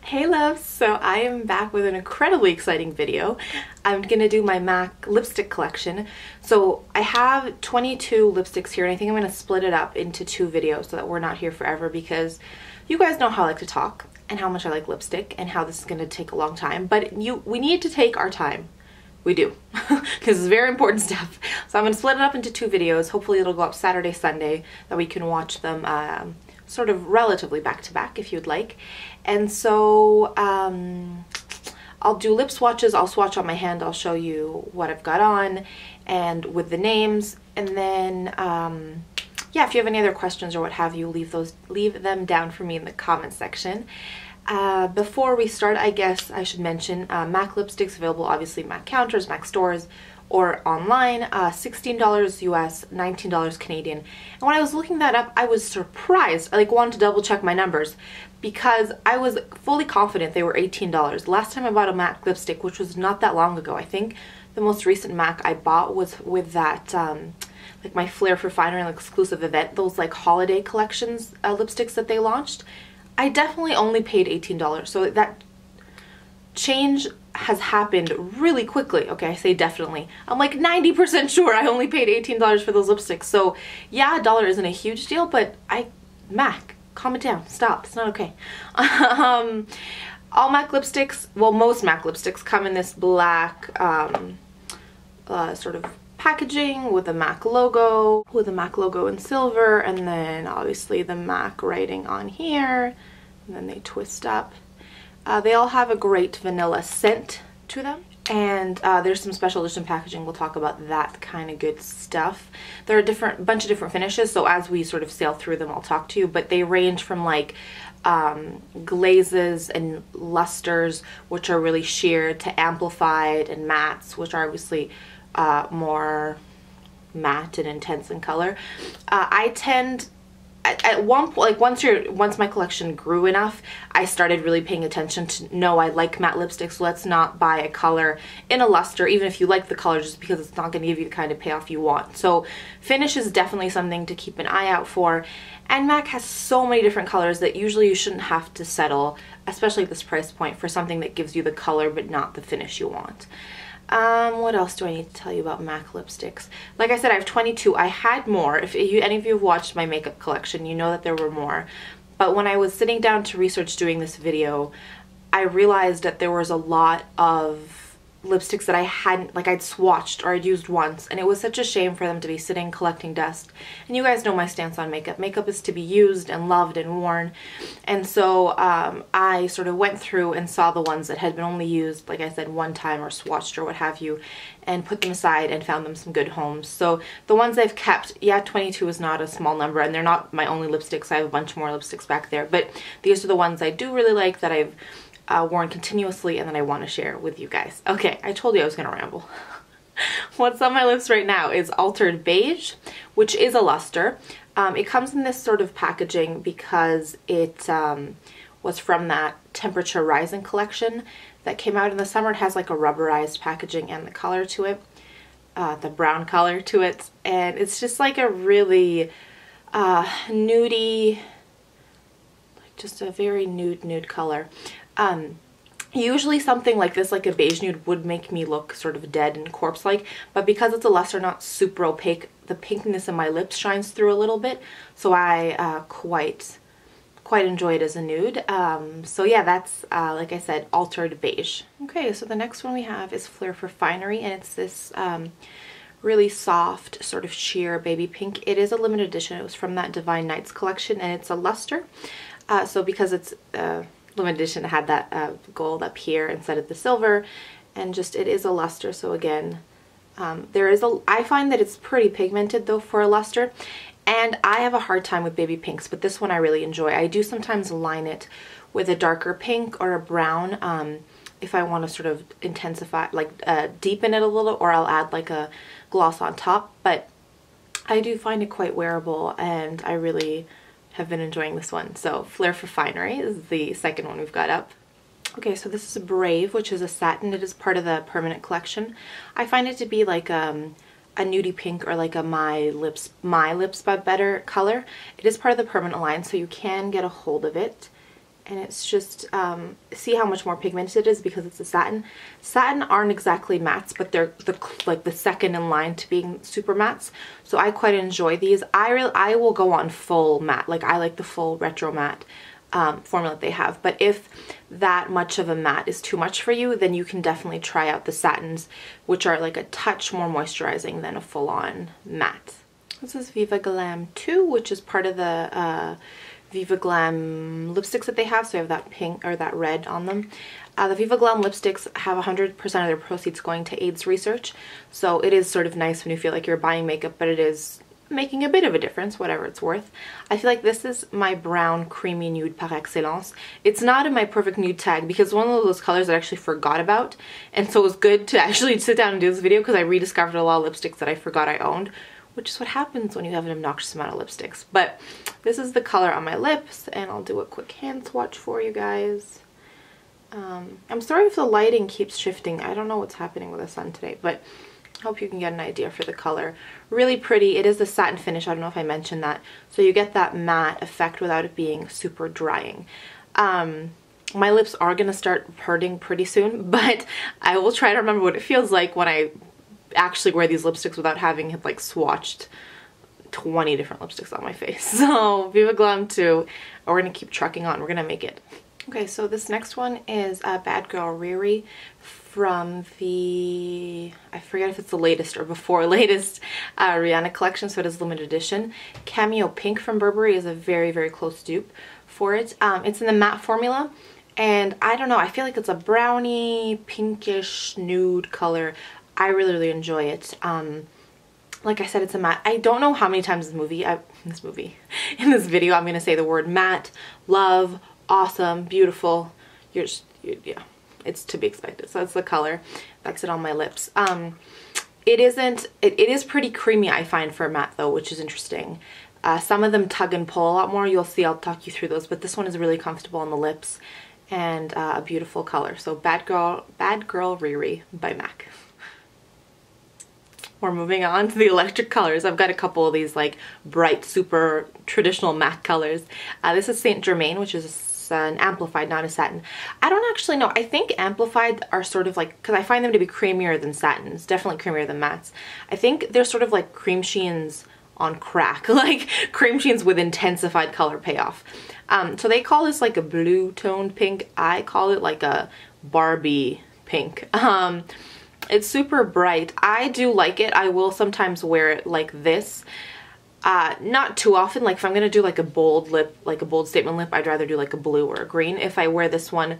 Hey loves, so I am back with an incredibly exciting video. I'm gonna do my MAC lipstick collection. So I have 22 lipsticks here and I think I'm gonna split it up into 2 videos so that we're not here forever, because you guys know how I like to talk and how much I like lipstick and how this is gonna take a long time, but we need to take our time. We do, because it's very important stuff. So I'm gonna split it up into 2 videos. Hopefully it'll go up Saturday, Sunday, that we can watch them sort of relatively back to back if you'd like. And so I'll do lip swatches. I'll swatch on my hand. I'll show you what I've got on and with the names. And then yeah, if you have any other questions or what have you, leave them down for me in the comment section. Before we start, I guess I should mention MAC lipsticks available obviously MAC counters, MAC stores, or online, $16 US, $19 Canadian. And when I was looking that up, I was surprised. I wanted to double check my numbers because I was fully confident they were $18. Last time I bought a MAC lipstick, which was not that long ago, I think the most recent MAC I bought was with that like my Flair for Finery exclusive event, those like holiday collections lipsticks that they launched. I definitely only paid $18. So that change has happened really quickly. Okay, I say definitely. I'm like 90% sure I only paid $18 for those lipsticks. So yeah, $1 isn't a huge deal, but MAC, calm it down, stop, it's not okay. All MAC lipsticks, well, most MAC lipsticks come in this black sort of packaging with a MAC logo, in silver, and then obviously the MAC writing on here, and then they twist up. They all have a great vanilla scent to them, and there's some special edition packaging. We'll talk about that kind of good stuff. There are a bunch of different finishes, so as we sort of sail through them, I'll talk to you, but they range from like glazes and lusters, which are really sheer, to amplified, and mattes, which are obviously more matte and intense in color. I tend at one point, like once my collection grew enough, I started really paying attention to, no, I like matte lipsticks, so let's not buy a color in a luster, even if you like the color, just because it's not going to give you the kind of payoff you want. So finish is definitely something to keep an eye out for, and MAC has so many different colors that usually you shouldn't have to settle, especially at this price point, for something that gives you the color but not the finish you want. What else do I need to tell you about MAC lipsticks? Like I said, I have 22. I had more. If any of you have watched my makeup collection, you know that there were more. But when I was sitting down to research doing this video, I realized that there was a lot of lipsticks that I hadn't, like I'd swatched or I'd used once, and it was such a shame for them to be sitting collecting dust. And you guys know my stance on makeup. Makeup is to be used and loved and worn. And so I sort of went through and saw the ones that had been only used, like I said, one time or swatched or what have you, and put them aside and found them some good homes. So the ones I've kept, yeah, 22 is not a small number, and they're not my only lipsticks. I have a bunch more lipsticks back there, but these are the ones I do really like that I've worn continuously and that I want to share with you guys. Okay, I told you I was going to ramble. What's on my lips right now is Altered Beige, which is a luster. It comes in this sort of packaging because it was from that Temperature Rising collection that came out in the summer. It has like a rubberized packaging and the color to it, the brown color to it, and it's just like a really nudie, like just a very nude color. Usually something like this, like a beige nude, would make me look sort of dead and corpse-like, but because it's a luster, not super opaque, the pinkiness in my lips shines through a little bit, so I quite enjoy it as a nude. So yeah, that's like I said, Altered Beige. Okay, so the next one we have is Flair for Finery, and it's this really soft sort of sheer baby pink. It is a limited edition. It was from that Divine Nights collection, and it's a luster. So because it's limited edition, it had that gold up here instead of the silver, and just it is a luster. So again, I find that it's pretty pigmented though for a luster, and I have a hard time with baby pinks, but this one I really enjoy. I do sometimes line it with a darker pink or a brown if I want to sort of intensify, like deepen it a little, or I'll add like a gloss on top, but I do find it quite wearable, and I really have been enjoying this one. So Flair for Finery is the second one we've got up. Okay, so this is Brave, which is a satin. It is part of the permanent collection. I find it to be like a nudie pink, or like a My Lips but better color. It is part of the permanent line, so you can get a hold of it. and it's just, see how much more pigmented it is because it's a satin. Satin aren't exactly mattes, but they're like the second in line to being super mattes, so I quite enjoy these. I will go on full matte, like I like the full retro matte formula that they have, but if that much of a matte is too much for you, then you can definitely try out the satins, which are like a touch more moisturizing than a full-on matte. This is Viva Glam 2, which is part of the Viva Glam lipsticks that they have. So I have that pink or that red on them. The Viva Glam lipsticks have 100% of their proceeds going to AIDS research. So it is sort of nice when you feel like you're buying makeup, but it is making a bit of a difference, whatever it's worth. I feel like this is my brown creamy nude par excellence. It's not in my perfect nude tag because one of those colors I actually forgot about. And so it was good to actually sit down and do this video because I rediscovered a lot of lipsticks that I forgot I owned, which is what happens when you have an obnoxious amount of lipsticks. But this is the color on my lips, and I'll do a quick hand swatch for you guys. I'm sorry if the lighting keeps shifting. I don't know what's happening with the sun today, but I hope you can get an idea for the color. Really pretty. It is the satin finish. I don't know if I mentioned that. So you get that matte effect without it being super drying. My lips are going to start hurting pretty soon, but I will try to remember what it feels like when I actually wear these lipsticks without having like swatched 20 different lipsticks on my face. So Viva Glam 2, we're gonna keep trucking on. We're gonna make it. Okay, so this next one is Bad Girl RiRi from the, I forget if it's the latest or before latest Rihanna collection, so it is limited edition. Cameo Pink from Burberry is a very, very close dupe for it. It's in the matte formula, and I don't know, I feel like it's a brownie, pinkish, nude color. I really, really enjoy it. Like I said, it's a matte. I don't know how many times in this video, I'm going to say the word matte, love, awesome, beautiful. Yeah, it's to be expected. So that's the color. That's it on my lips. It is pretty creamy, I find, for a matte though, which is interesting. Some of them tug and pull a lot more. You'll see, I'll talk you through those, but this one is really comfortable on the lips and a beautiful color. So Bad Girl RiRi by MAC. We're moving on to the electric colors. I've got a couple of these like bright, super traditional matte colors. This is Saint Germain, which is an amplified, not a satin. I don't actually know. I think amplified are sort of like, because I find them to be creamier than satins, definitely creamier than mattes. I think they're sort of like cream sheens on crack, like cream sheens with intensified color payoff. So they call this like a blue toned pink. I call it like a Barbie pink. It's super bright. I do like it. I will sometimes wear it like this. Not too often. Like if I'm gonna do like a bold lip, like a bold statement lip, I'd rather do like a blue or a green. If I wear this one,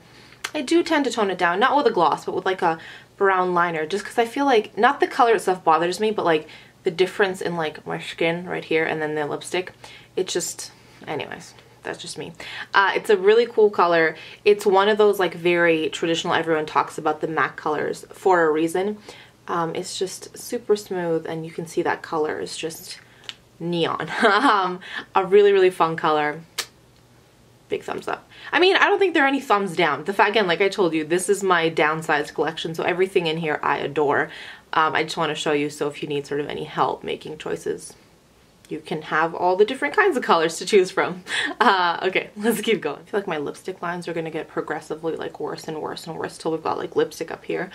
I do tend to tone it down, not with a gloss, but with like a brown liner, just because I feel like, not the color itself bothers me, but like the difference in like my skin right here and then the lipstick, it just, anyways. That's just me. It's a really cool color. It's one of those like very traditional, everyone talks about the MAC colors for a reason. It's just super smooth, and you can see that color is just neon. A really, really fun color. Big thumbs up. I mean, I don't think there are any thumbs down. The fact, again, like I told you, this is my downsized collection, so everything in here I adore. I just want to show you, so if you need sort of any help making choices, you can have all the different kinds of colors to choose from. Okay, let's keep going. I feel like my lipstick lines are gonna get progressively like worse and worse and worse till we've got like lipstick up here.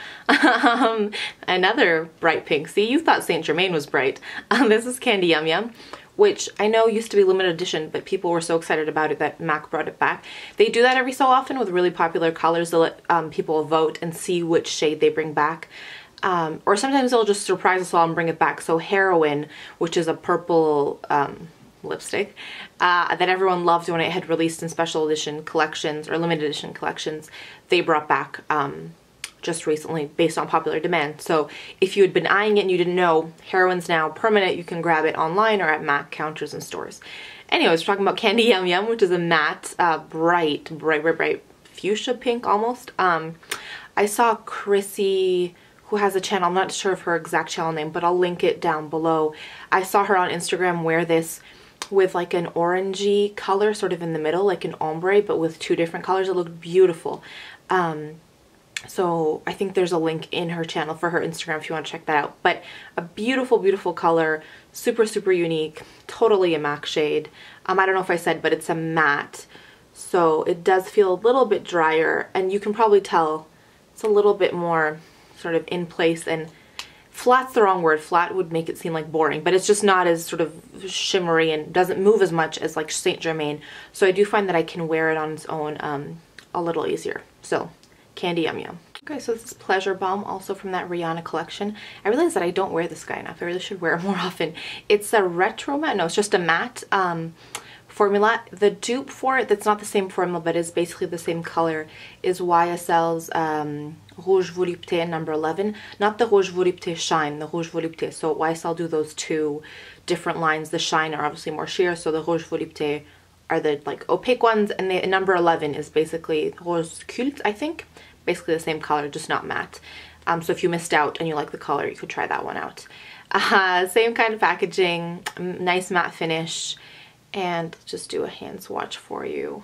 Another bright pink. See, you thought Saint Germain was bright. This is Candy Yum Yum, which I know used to be limited edition, but people were so excited about it that MAC brought it back. They do that every so often with really popular colors. They'll let people vote and see which shade they bring back. Or sometimes they'll just surprise us all and bring it back. So Heroine, which is a purple lipstick that everyone loved when it had released in special edition collections or limited edition collections, they brought back just recently based on popular demand. So if you had been eyeing it and you didn't know, Heroine's now permanent. You can grab it online or at MAC counters and stores. Anyways, we're talking about Candy Yum Yum, which is a matte, bright fuchsia pink almost. I saw Chrissy, who has a channel, I'm not sure of her exact channel name, but I'll link it down below. I saw her on Instagram wear this with like an orangey color sort of in the middle, like an ombre, but with two different colors. It looked beautiful. So I think there's a link in her channel for her Instagram if you want to check that out. But a beautiful, beautiful color, super, super unique, totally a MAC shade. I don't know if I said, but it's a matte, so it does feel a little bit drier, and you can probably tell it's a little bit more sort of in place, and flat's the wrong word. Flat would make it seem like boring, but it's just not as sort of shimmery and doesn't move as much as like Saint Germain. So I do find that I can wear it on its own a little easier. So Candy Yum Yum. Okay, so this is Pleasure Bomb, also from that Rihanna collection. I realize that I don't wear this guy enough. I really should wear it more often. It's a retro matte. No, it's just a matte formula. The dupe for it, that's not the same formula, but is basically the same color, is YSL's Rouge Volupté number 11. Not the Rouge Volupté Shine, the Rouge Volupté. So YSL do those two different lines. The Shine are obviously more sheer, so the Rouge Volupté are the like opaque ones, and the number 11 is basically Rose Culte, I think. Basically the same color, just not matte. So if you missed out and you like the color, you could try that one out. Same kind of packaging, nice matte finish, and just do a hand swatch for you.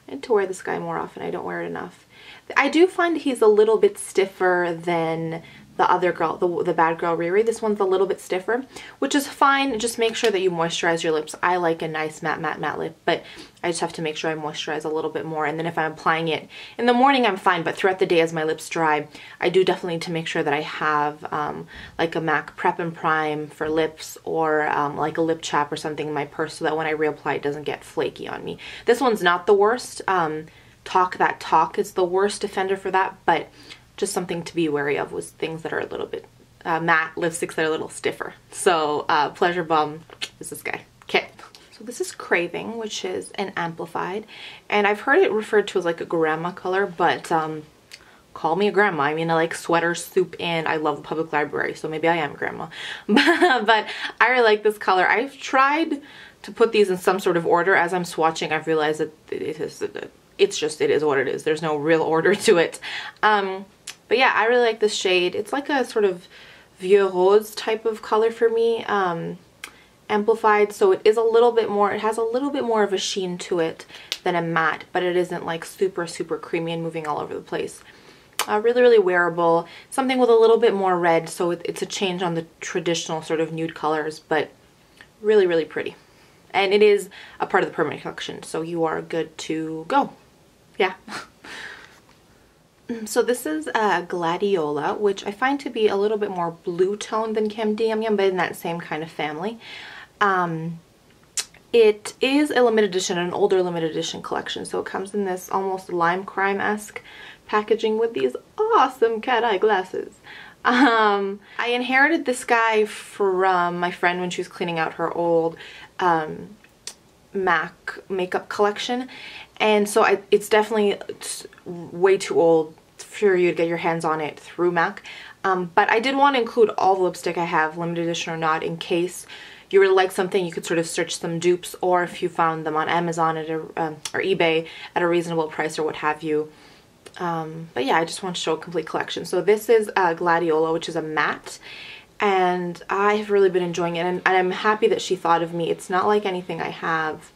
I need to wear this guy more often. I don't wear it enough. I do find he's a little bit stiffer than the other girl, the bad girl RiRi. This one's a little bit stiffer, which is fine. Just make sure that you moisturize your lips. I like a nice matte lip, but I just have to make sure I moisturize a little bit more. And then if I'm applying it in the morning, I'm fine, but throughout the day as my lips dry, I do definitely need to make sure that I have like a MAC Prep and Prime for lips, or like a lip chap or something in my purse, so that when I reapply it doesn't get flaky on me. This one's not the worst. Talk is the worst offender for that, but just something to be wary of was things that are a little bit matte lipsticks that are a little stiffer. So Pleasure Bomb is this guy. Okay, so this is Craving, which is an amplified, and I've heard it referred to as like a grandma color, but call me a grandma. I mean, I like sweater soup, and I love the public library, so maybe I am a grandma. But I really like this color. I've tried to put these in some sort of order. As I'm swatching, I've realized that it is what it is. There's no real order to it. But yeah, I really like this shade. It's like a sort of vieux rose type of color for me, amplified. So it is a little bit more, it has a little bit more of a sheen to it than a matte, but it isn't like super, super creamy and moving all over the place. Really, really wearable. Something with a little bit more red, so it's a change on the traditional sort of nude colors, but really, really pretty. And it is a part of the permanent collection, so you are good to go. Yeah. So this is Gladiola, which I find to be a little bit more blue toned than Candy Yum Yum, but in that same kind of family. It is a limited edition, an older limited edition collection, so it comes in this almost lime crime-esque packaging with these awesome cat eye glasses. I inherited this guy from my friend when she was cleaning out her old MAC makeup collection, and so it's definitely way too old for you to get your hands on it through MAC, but I did want to include all the lipstick I have, limited edition or not, in case you really like something. You could sort of search some dupes, or if you found them on Amazon at or eBay at a reasonable price or what have you. But yeah, I just want to show a complete collection. So this is Gladiola, which is a matte, and I have really been enjoying it, and I'm happy that she thought of me. It's not like anything I have.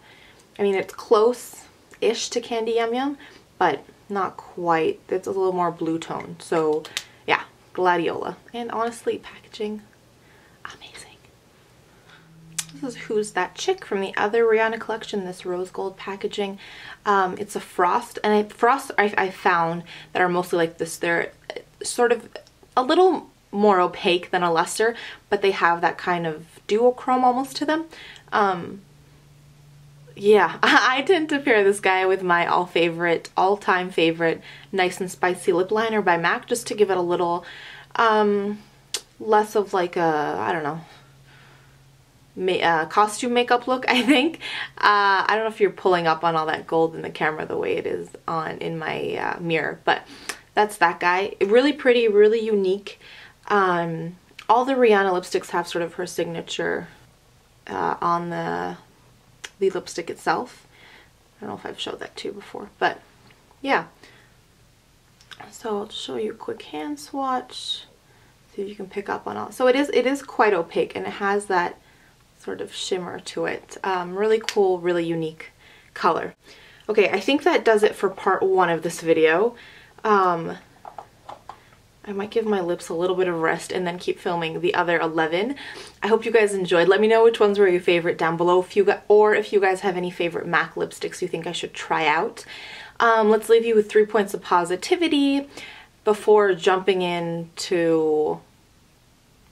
I mean, it's close-ish to Candy Yum Yum, but not quite. It's a little more blue tone. So yeah, Gladiola. And honestly, packaging, amazing. This is Who's That Chick from the other Rihanna collection, this rose gold packaging. It's a frost, and frost I found that are mostly like this. They're sort of a little more opaque than a Lustre, but they have that kind of duochrome almost to them. Yeah, I tend to pair this guy with my all-time favorite Nice and Spicy lip liner by MAC, just to give it a little less of like a, I don't know, costume makeup look, I think. I don't know if you're pulling up on all that gold in the camera the way it is in my mirror, but that's that guy. Really pretty, really unique. All the Rihanna lipsticks have sort of her signature on the lipstick itself. I don't know if I've showed that to you before, but yeah. So I'll show you a quick hand swatch, see if you can pick up on all. So it is quite opaque, and it has that sort of shimmer to it. Really cool, really unique color. Okay, I think that does it for part one of this video. I might give my lips a little bit of rest and then keep filming the other 11. I hope you guys enjoyed. Let me know which ones were your favorite down below, if you guys have any favorite MAC lipsticks you think I should try out. Let's leave you with 3 points of positivity before jumping into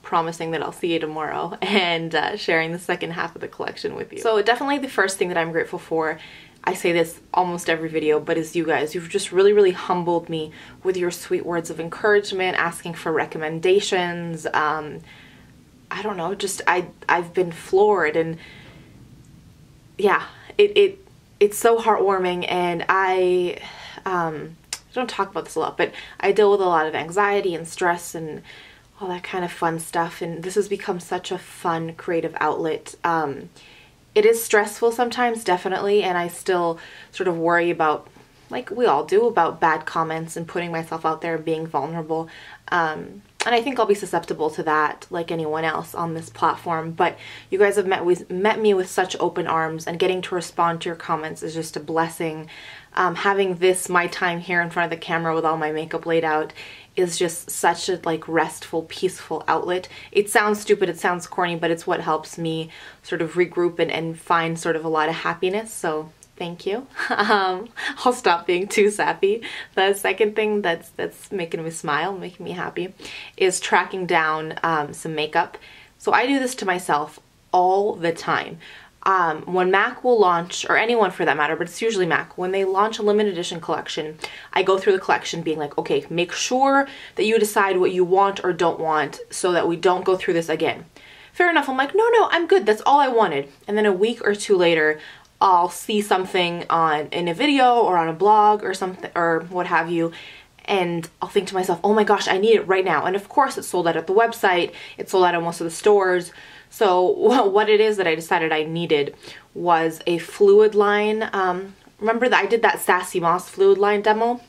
promising that I'll see you tomorrow and sharing the second half of the collection with you. So definitely the first thing that I'm grateful for, I say this almost every video, but is you guys. You've just really humbled me with your sweet words of encouragement, asking for recommendations. I don't know, just I've been floored, and yeah, it's so heartwarming. And I don't talk about this a lot, but I deal with a lot of anxiety and stress and all that kind of fun stuff, and this has become such a fun creative outlet. It is stressful sometimes, definitely, and I still sort of worry about, like we all do, about bad comments and putting myself out there and being vulnerable. And I think I'll be susceptible to that like anyone else on this platform, but you guys have met me with such open arms, and getting to respond to your comments is just a blessing. Having my time here in front of the camera with all my makeup laid out is just such a like restful, peaceful outlet. It sounds stupid, it sounds corny, but it's what helps me sort of regroup and find sort of a lot of happiness, so thank you. I'll stop being too sappy. The second thing that's making me smile, making me happy, is tracking down some makeup. So I do this to myself all the time. When MAC will launch, or anyone for that matter, but it's usually MAC, when they launch a limited edition collection, I go through the collection being like, okay, make sure that you decide what you want or don't want so that we don't go through this again. Fair enough, I'm like, no, I'm good, that's all I wanted. And then a week or two later, I'll see something in a video or on a blog or something, or what have you, and I'll think to myself, oh my gosh, I need it right now. And of course it's sold out at the website, it's sold out at most of the stores. So what it is that I decided I needed was a fluid line. Remember that I did that Sassy Moss fluid line demo?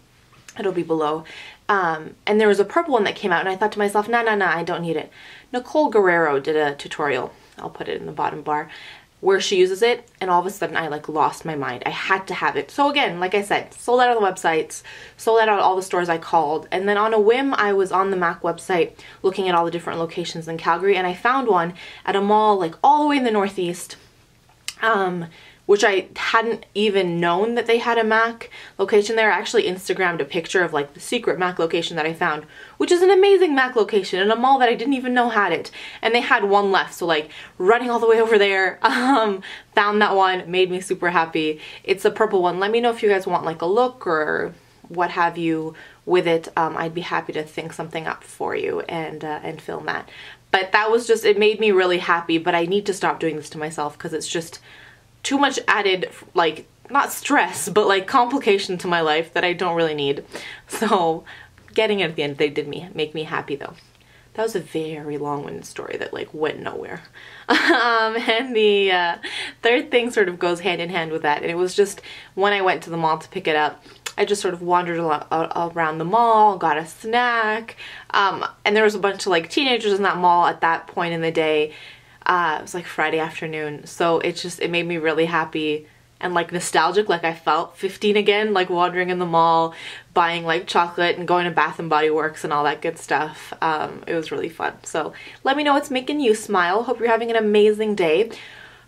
It'll be below. And there was a purple one that came out, and I thought to myself, nah, I don't need it. Nicole Guerrero did a tutorial, I'll put it in the bottom bar, where she uses it, and all of a sudden I like lost my mind. I had to have it. So again, like I said, sold out on the websites, sold out at all the stores I called, and then on a whim I was on the MAC website looking at all the different locations in Calgary, and I found one at a mall like all the way in the Northeast, which I hadn't even known that they had a MAC location there. I actually Instagrammed a picture of like the secret MAC location that I found, which is an amazing MAC location in a mall that I didn't even know had it. And they had one left, so like running all the way over there, found that one, made me super happy. It's a purple one. Let me know if you guys want like a look or what have you with it. I'd be happy to think something up for you and film that. But that was just, it made me really happy, but I need to stop doing this to myself because it's just too much added, like, not stress, but like complication to my life that I don't really need. So getting it at the end, they did make me happy though. That was a very long-winded story that like went nowhere. And the third thing sort of goes hand in hand with that, and it was just when I went to the mall to pick it up, I just sort of wandered around the mall, got a snack, and there was a bunch of like teenagers in that mall at that point in the day. It was like Friday afternoon, so it made me really happy and like nostalgic, like I felt 15 again, like wandering in the mall, buying like chocolate and going to Bath and Body Works and all that good stuff. It was really fun. So let me know what's making you smile. Hope you're having an amazing day.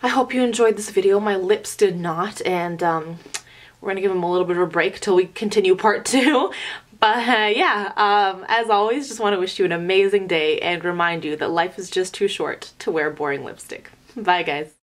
I hope you enjoyed this video. My lips did not, and we're gonna give them a little bit of a break till we continue part 2. But yeah, as always, just want to wish you an amazing day and remind you that life is just too short to wear boring lipstick. Bye guys.